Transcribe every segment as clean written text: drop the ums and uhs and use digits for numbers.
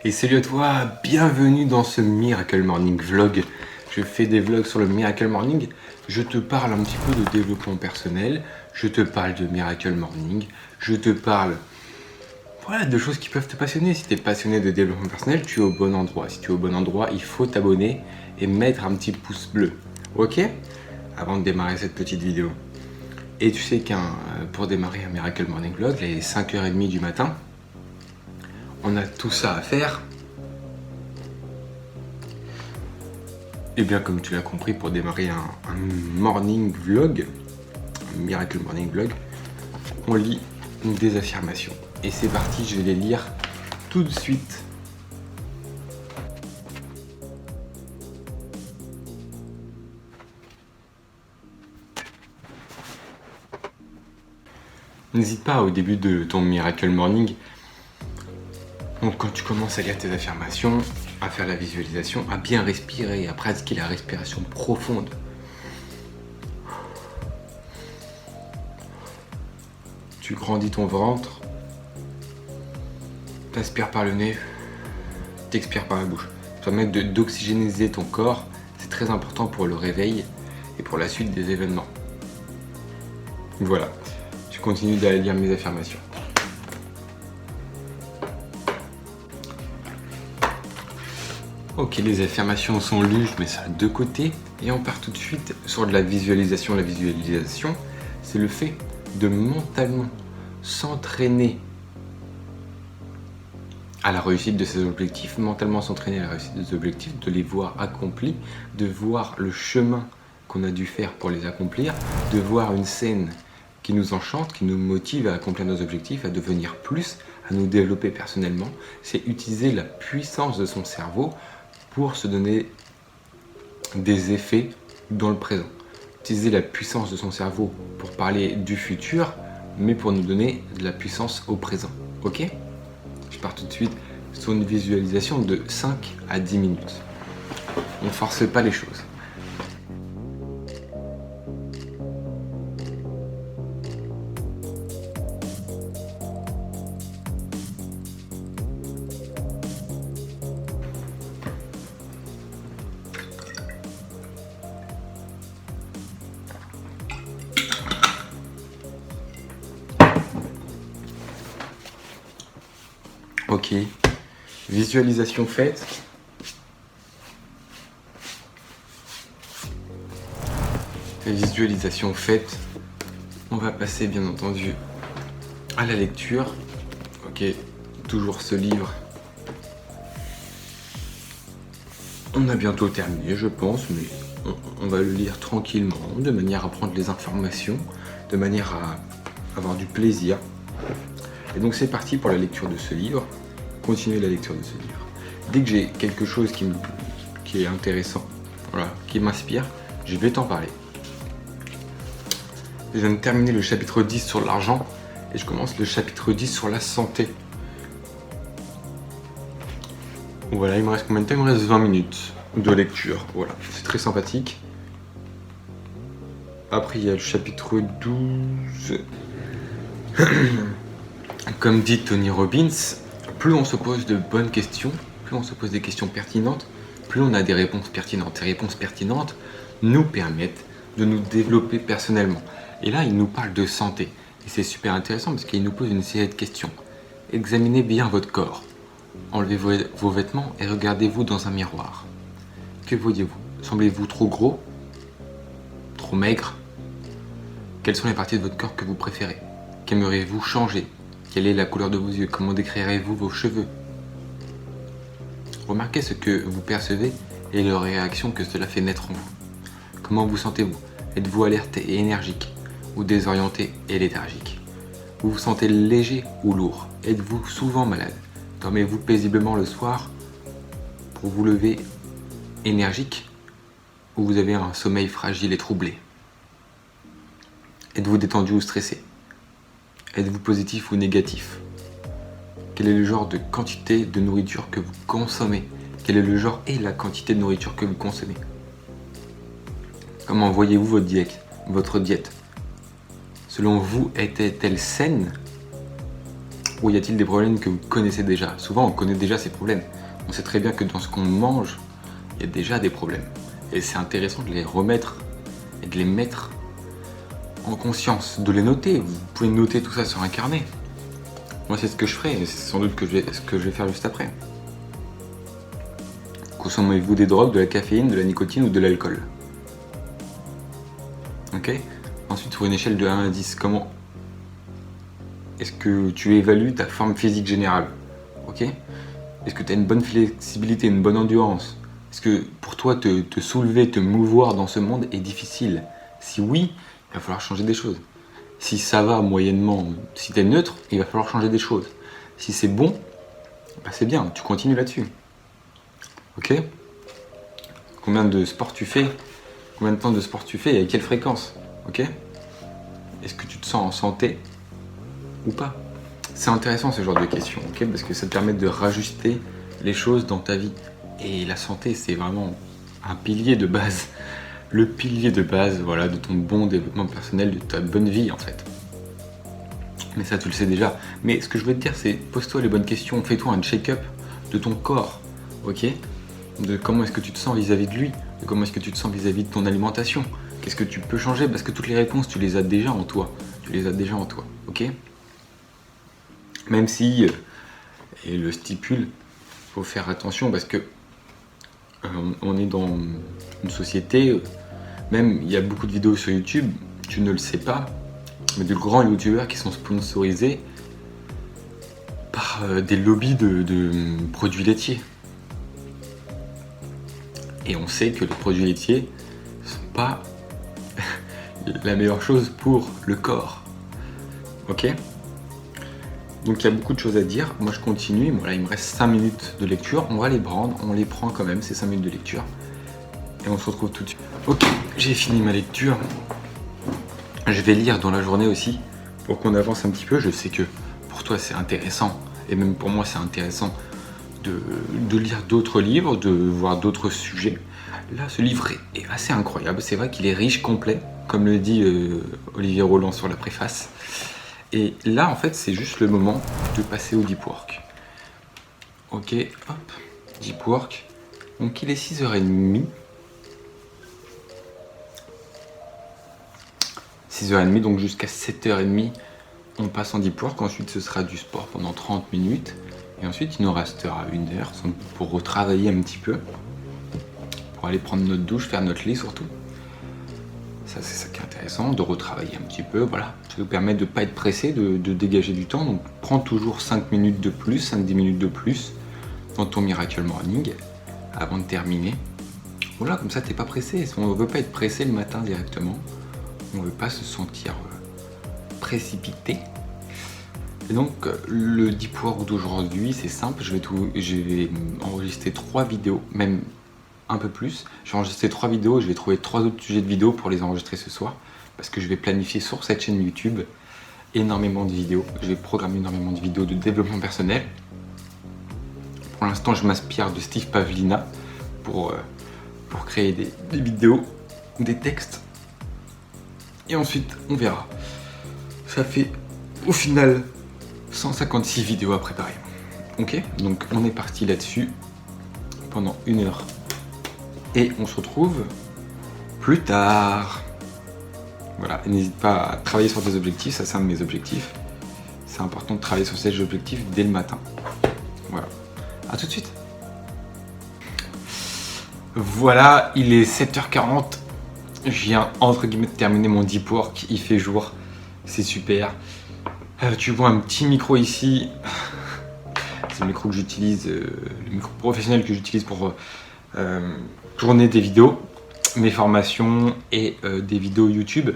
Et salut à toi, bienvenue dans ce Miracle Morning Vlog. Je fais des vlogs sur le Miracle Morning. Je te parle un petit peu de développement personnel. Je te parle de Miracle Morning. Je te parle de choses qui peuvent te passionner. Si tu es passionné de développement personnel, tu es au bon endroit. Si tu es au bon endroit, il faut t'abonner et mettre un petit pouce bleu. Ok? Avant de démarrer cette petite vidéo. Et tu sais pour démarrer un Miracle Morning Vlog, les 5h30 du matin, on a tout ça à faire. Et bien comme tu l'as compris, pour démarrer un morning vlog, un Miracle Morning Vlog, on lit des affirmations. Et c'est parti, je vais les lire tout de suite. N'hésite pas au début de ton Miracle Morning, donc quand tu commences à lire tes affirmations, à faire la visualisation, à bien respirer, à pratiquer la respiration profonde. Tu grandis ton ventre, t'inspires par le nez, t'expires par la bouche. Ça permet d'oxygéniser ton corps, c'est très important pour le réveil et pour la suite des événements. Voilà, je continue d'aller lire mes affirmations. Ok, les affirmations sont lues, je mets ça de côté et on part tout de suite sur de la visualisation. La visualisation, c'est le fait de mentalement s'entraîner à la réussite de ses objectifs, mentalement s'entraîner à la réussite des objectifs, de les voir accomplis, de voir le chemin qu'on a dû faire pour les accomplir, de voir une scène qui nous enchante, qui nous motive à accomplir nos objectifs, à devenir plus, à nous développer personnellement. C'est utiliser la puissance de son cerveau pour se donner des effets dans le présent. Utiliser la puissance de son cerveau pour parler du futur, mais pour nous donner de la puissance au présent. Ok ? Je pars tout de suite sur une visualisation de 5 à 10 minutes. On ne force pas les choses. Ok, visualisation faite. Visualisation faite. On va passer bien entendu à la lecture. Ok, toujours ce livre. On a bientôt terminé, je pense, mais on va le lire tranquillement, de manière à prendre les informations, de manière à avoir du plaisir. Et donc c'est parti pour la lecture de ce livre. Continuer la lecture de ce livre. Dès que j'ai quelque chose qui est intéressant, voilà, qui m'inspire, je vais t'en parler. Je viens de terminer le chapitre 10 sur l'argent et je commence le chapitre 10 sur la santé. Voilà, il me reste combien de temps? Il me reste 20 minutes de lecture. Voilà, c'est très sympathique. Après, il y a le chapitre 12. Comme dit Tony Robbins, plus on se pose de bonnes questions, plus on se pose des questions pertinentes, plus on a des réponses pertinentes. Ces réponses pertinentes nous permettent de nous développer personnellement. Et là, il nous parle de santé. Et c'est super intéressant parce qu'il nous pose une série de questions. Examinez bien votre corps. Enlevez vos vêtements et regardez-vous dans un miroir. Que voyez-vous? Semblez-vous trop gros? Trop maigre? Quelles sont les parties de votre corps que vous préférez? Qu'aimeriez-vous changer? Quelle est la couleur de vos yeux? Comment décrirez-vous vos cheveux? Remarquez ce que vous percevez et les réactions que cela fait naître en vous. Comment vous sentez-vous? Êtes-vous alerte et énergique ou désorienté et léthargique? Vous vous sentez léger ou lourd? Êtes-vous souvent malade? Dormez-vous paisiblement le soir pour vous lever énergique ou vous avez un sommeil fragile et troublé? Êtes-vous détendu ou stressé? Êtes-vous positif ou négatif? Quel est le genre de quantité de nourriture que vous consommez? Quel est le genre et la quantité de nourriture que vous consommez? Comment voyez-vous votre diète? Selon vous, était-elle saine Ou y a-t-il des problèmes que vous connaissez déjà? Souvent, on connaît déjà ces problèmes. On sait très bien que dans ce qu'on mange, il y a déjà des problèmes. Et c'est intéressant de les remettre et de les mettre en conscience, de les noter. Vous pouvez noter tout ça sur un carnet. Moi, c'est ce que je ferai, et c'est sans doute ce que je vais faire juste après. Consommez-vous des drogues, de la caféine, de la nicotine ou de l'alcool? Ok. Ensuite, sur une échelle de 1 à 10, comment est-ce que tu évalues ta forme physique générale? Ok. Est-ce que tu as une bonne flexibilité, une bonne endurance? Est-ce que pour toi, te soulever, te mouvoir dans ce monde est difficile? Si oui, il va falloir changer des choses. Si ça va moyennement, si tu es neutre, il va falloir changer des choses. Si c'est bon, bah c'est bien, tu continues là-dessus. Ok? Combien de sport tu fais? Combien de temps de sport tu fais et à quelle fréquence? Ok? Est-ce que tu te sens en santé ou pas? C'est intéressant ce genre de questions, ok? Parce que ça te permet de rajuster les choses dans ta vie. Et la santé, c'est vraiment un pilier de base. Le pilier de base, voilà, de ton bon développement personnel, de ta bonne vie en fait. Mais ça, tu le sais déjà. Mais ce que je veux te dire, c'est pose-toi les bonnes questions, fais-toi un check-up de ton corps, ok? De comment est-ce que tu te sens vis-à-vis de lui, de comment est-ce que tu te sens vis-à-vis de ton alimentation. Qu'est-ce que tu peux changer? Parce que toutes les réponses, tu les as déjà en toi. Tu les as déjà en toi, ok? Même si, et le stipule, faut faire attention parce que on est dans une société, même il y a beaucoup de vidéos sur YouTube, tu ne le sais pas, mais de grands youtubeurs qui sont sponsorisés par des lobbies de produits laitiers. Et on sait que les produits laitiers ne sont pas la meilleure chose pour le corps. Ok? Donc il y a beaucoup de choses à dire. Moi je continue. Bon, là il me reste 5 minutes de lecture. On va les prendre. On les prend quand même, ces 5 minutes de lecture. Et on se retrouve tout de suite. Ok, j'ai fini ma lecture. Je vais lire dans la journée aussi pour qu'on avance un petit peu. Je sais que pour toi c'est intéressant. Et même pour moi c'est intéressant de lire d'autres livres, de voir d'autres sujets. Là, ce livre est assez incroyable. C'est vrai qu'il est riche, complet, comme le dit Olivier Roland sur la préface. Et là, en fait, c'est juste le moment de passer au deep work. Ok, hop, deep work. Donc, il est 6h30. 6h30, donc jusqu'à 7h30, on passe en deep work. Ensuite, ce sera du sport pendant 30 minutes. Et ensuite, il nous restera 1 heure pour retravailler un petit peu. Pour aller prendre notre douche, faire notre lit surtout. Ça, c'est ça qui est intéressant, de retravailler un petit peu, voilà. Ça nous permet de ne pas être pressé, de dégager du temps. Donc, prends toujours 5 minutes de plus, 5-10 minutes de plus dans ton Miracle Morning avant de terminer. Voilà, comme ça, t'es pas pressé. On ne veut pas être pressé le matin directement. On ne veut pas se sentir précipité. Et donc le deep work d'aujourd'hui, c'est simple, je vais enregistrer 3 vidéos, même un peu plus. Je vais enregistrer 3 vidéos, je vais trouver 3 autres sujets de vidéos pour les enregistrer ce soir, parce que je vais planifier sur cette chaîne YouTube énormément de vidéos. Je vais programmer énormément de vidéos de développement personnel. Pour l'instant, je m'inspire de Steve Pavlina pour créer des vidéos, des textes. Et ensuite, on verra. Ça fait au final 156 vidéos à préparer. Ok, donc on est parti là-dessus pendant 1 heure. Et on se retrouve plus tard. Voilà, n'hésite pas à travailler sur tes objectifs, ça c'est un de mes objectifs. C'est important de travailler sur ces objectifs dès le matin. Voilà, à tout de suite. Voilà, il est 7h40. Je viens entre guillemets de terminer mon deep work, il fait jour, c'est super. Tu vois un petit micro ici, c'est le micro que j'utilise, le micro professionnel que j'utilise pour tourner des vidéos, mes formations et des vidéos YouTube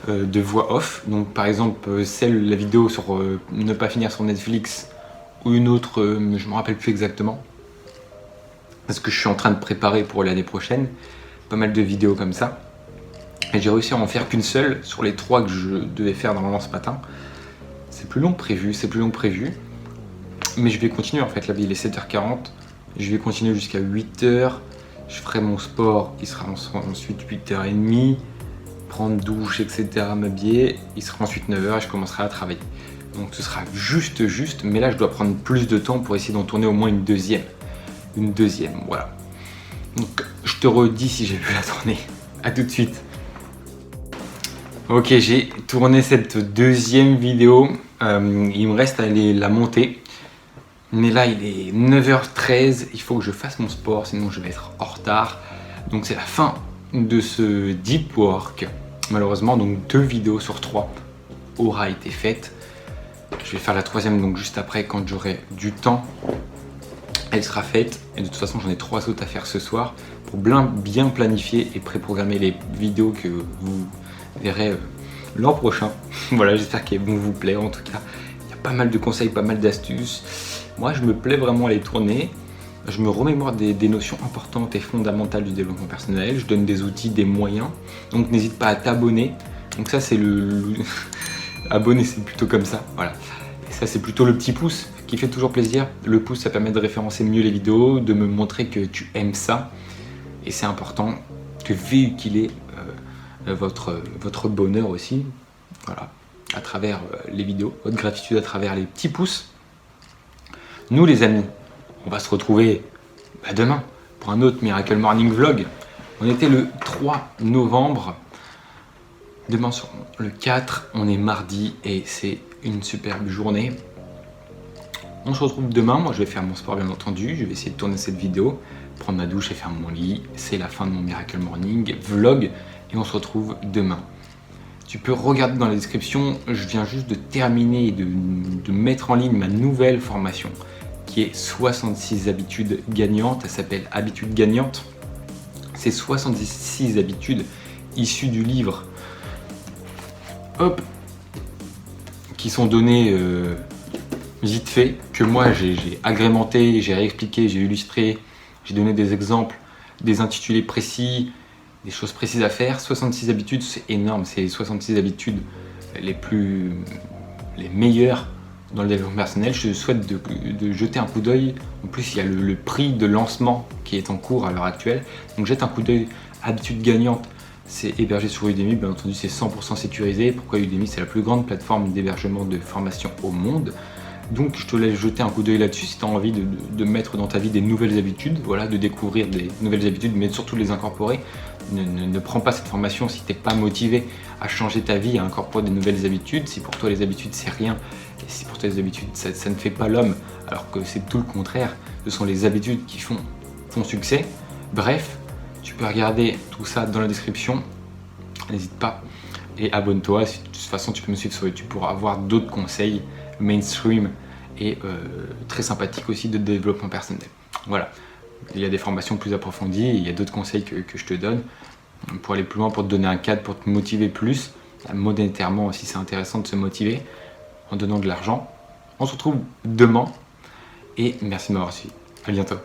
de voix off. Donc par exemple la vidéo sur ne pas finir sur Netflix ou une autre, je me rappelle plus exactement, parce que je suis en train de préparer pour l'année prochaine, pas mal de vidéos comme ça. Et j'ai réussi à en faire qu'une seule sur les 3 que je devais faire normalement ce matin. C'est plus long que prévu, mais je vais continuer en fait. Là, il est 7h40, je vais continuer jusqu'à 8h. Je ferai mon sport, il sera ensuite 8h30, prendre douche, etc., m'habiller. Il sera ensuite 9h et je commencerai à travailler. Donc ce sera juste, mais là je dois prendre plus de temps pour essayer d'en tourner au moins une deuxième. Voilà. Donc je te redis si j'ai pu la tourner. A tout de suite. Ok, j'ai tourné cette deuxième vidéo. Il me reste à aller la monter. Mais là il est 9h13, il faut que je fasse mon sport, sinon je vais être en retard. Donc c'est la fin de ce deep work. Malheureusement, donc 2 vidéos sur 3 aura été faite. Je vais faire la troisième donc juste après quand j'aurai du temps. Elle sera faite et de toute façon j'en ai 3 autres à faire ce soir pour bien planifier et préprogrammer les vidéos que vous verrez l'an prochain. Voilà, j'espère qu'elles vont vous plaire en tout cas. Il y a pas mal de conseils, pas mal d'astuces. Moi je me plais vraiment à les tourner. Je me remémore des notions importantes et fondamentales du développement personnel. Je donne des outils, des moyens. Donc n'hésite pas à t'abonner. Donc ça c'est abonner c'est plutôt comme ça, voilà. Et ça c'est plutôt le petit pouce qui fait toujours plaisir. Le pouce ça permet de référencer mieux les vidéos, de me montrer que tu aimes ça. Et c'est important que véhiculer votre bonheur aussi, voilà, à travers les vidéos, votre gratitude à travers les petits pouces. Nous les amis, on va se retrouver demain pour un autre Miracle Morning Vlog. On était le 3 novembre. Demain sur le 4, on est mardi et c'est une superbe journée. On se retrouve demain, moi je vais faire mon sport bien entendu, je vais essayer de tourner cette vidéo, prendre ma douche et faire mon lit. C'est la fin de mon Miracle Morning Vlog et on se retrouve demain. Tu peux regarder dans la description, je viens juste de terminer et de mettre en ligne ma nouvelle formation qui est 66 habitudes gagnantes. Elle s'appelle Habitudes gagnantes. C'est 66 habitudes issues du livre qui sont données vite fait, que moi j'ai agrémenté, j'ai réexpliqué, j'ai illustré, j'ai donné des exemples, des intitulés précis, des choses précises à faire. 66 habitudes, c'est énorme, c'est les 66 habitudes les meilleures dans le développement personnel. Je souhaite de jeter un coup d'œil. En plus, il y a le prix de lancement qui est en cours à l'heure actuelle. Donc jette un coup d'œil. Habitudes gagnantes, c'est hébergé sur Udemy, bien entendu c'est 100% sécurisé. Pourquoi Udemy? C'est la plus grande plateforme d'hébergement de formation au monde. Donc je te laisse jeter un coup d'œil là-dessus si tu as envie de mettre dans ta vie des nouvelles habitudes, voilà, de découvrir des nouvelles habitudes, mais surtout de les incorporer. Ne prends pas cette formation si tu n'es pas motivé à changer ta vie, à incorporer des nouvelles habitudes. Si pour toi les habitudes c'est rien, et si pour toi les habitudes ça ne fait pas l'homme, alors que c'est tout le contraire, ce sont les habitudes qui font ton succès. Bref, tu peux regarder tout ça dans la description, n'hésite pas, et abonne-toi. De toute façon tu peux me suivre sur YouTube pour avoir d'autres conseils mainstream et très sympathiques aussi de développement personnel. Voilà, il y a des formations plus approfondies, il y a d'autres conseils que je te donne pour aller plus loin, pour te donner un cadre, pour te motiver plus. Monétairement aussi c'est intéressant de se motiver en donnant de l'argent. On se retrouve demain et merci de m'avoir suivi. À bientôt.